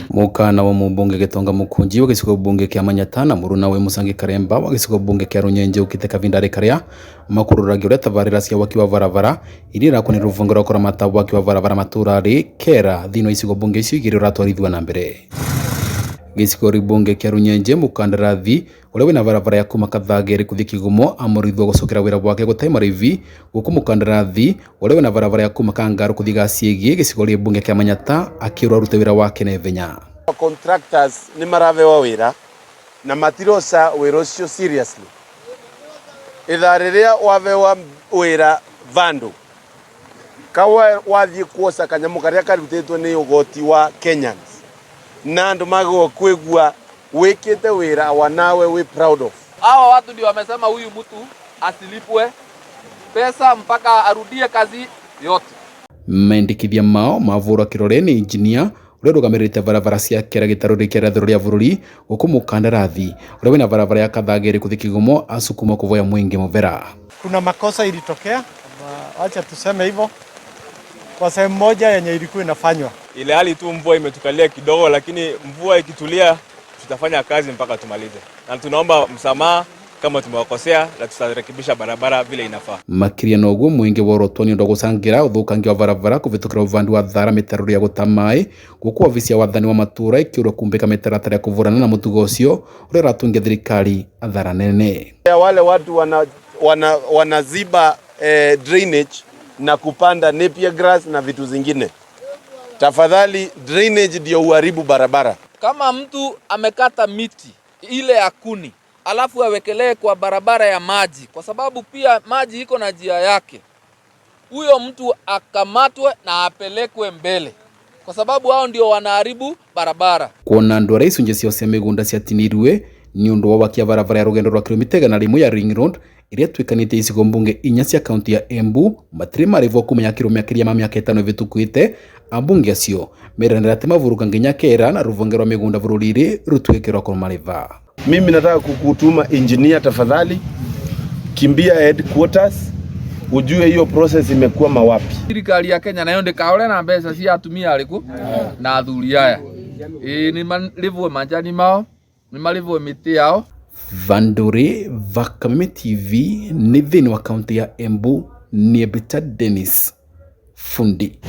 Mukana wa mubunge Gitonga Mukunji wa gicigo bunge kia Manyata na Muruna we Musangi Karemba wa gicigo bunge kia Runyenje ukite kavindari karia makururagia uria tabarira cia waki wa barabara irira kuni ruvungo rwa kuramata waki wa barabara maturari kera thino icigo bunge icio igiri uratwarithwa na mbere. Gicigo bunge kia Runyenje mukandarathi uria wina barabara ya kuma Kathageri kuthi Kigumo amurithwa gucokera wira gwake gutaima rivi guku mukandarathi uria wina barabara ya kuma Kangaru kuthi Gaciegi gicigo bunge kia Manyata akirwa rute wira wake na ivenya. Contractors ni maravewa wira na matirosa wira ucio seriously. Itha riria wavewa wira vandu kawa wathie kuosa kanyamu karia karutetwo ni ugoti wa Kenyans na andu magwo kwigua wikite wira wanawe we proud of. Hawa watu ndio wamesema huyu mtu asilipwe pesa mpaka arudie kazi yote. Mendikithia mao mavura kiroreni engineer uria rugamirite barabara cia kera gitaruri kia rathuru ria bururi guku mukandarathi uria wina barabara ya Kathageri kuthi Kigumo asukuma kuvoya mwingi muvera. Kuna makosa ilitokea, acha tuseme hivyo, kwa sehemu moja yenye ilikuwa inafanywa. Ile hali tu mvua imetukalia kidogo, lakini mvua ikitulia tutafanya kazi mpaka tumalize. Na tunaomba msamaha kama tumewakosea na tutarekebisha barabara vile inafaa. Makiria noguo mwingi wa rotoni ndo gucangira uthukangia wa barabara kuvitukira uvandi wa thara mitaruri ya gutamai guku ofisi ya wathani wa matura ikiura kumbika mitaratara ya kuvurana na mutugo ucio uria ratungia thirikari athara nene. Wale watu wanaziba drainage na kupanda napier grass na vitu zingine. Tafadhali, drainage ndio uharibu barabara. Kama mtu amekata miti ile ya kuni alafu awekelee kwa barabara ya maji, kwa sababu pia maji iko na njia yake, huyo mtu akamatwe na apelekwe mbele, kwa sababu hao ndio wanaharibu barabara. Kuona andu aria icunjĩ ciao cia migunda ciatinirwe ni undu wa wakia barabara ya rugendo rwa kilomita 100 ya Ring Road iria twikanite icigo mbunge 4 cia kaunti ya Embu matire marivwo kumenya kilometri ma miaka 5 vitukwite. Ambunge acio meranira ati mavuruga nginya kera na ruvunge rwa migunda bururi rutwikirwa kwa mariva. Mimi nataka kukutuma engineer, tafadhali kimbia headquarters ujue hiyo process imekuwa mawapi. Serikali ya Kenya nayo ndikaore na mbeca cia atumia ariku na athuri aya ni malivwe manjani mao ni malivwe miti yao. Vanduri Vakameme TV ni thini wa kaunti ya Embu ni Ebita Dennis Fundi.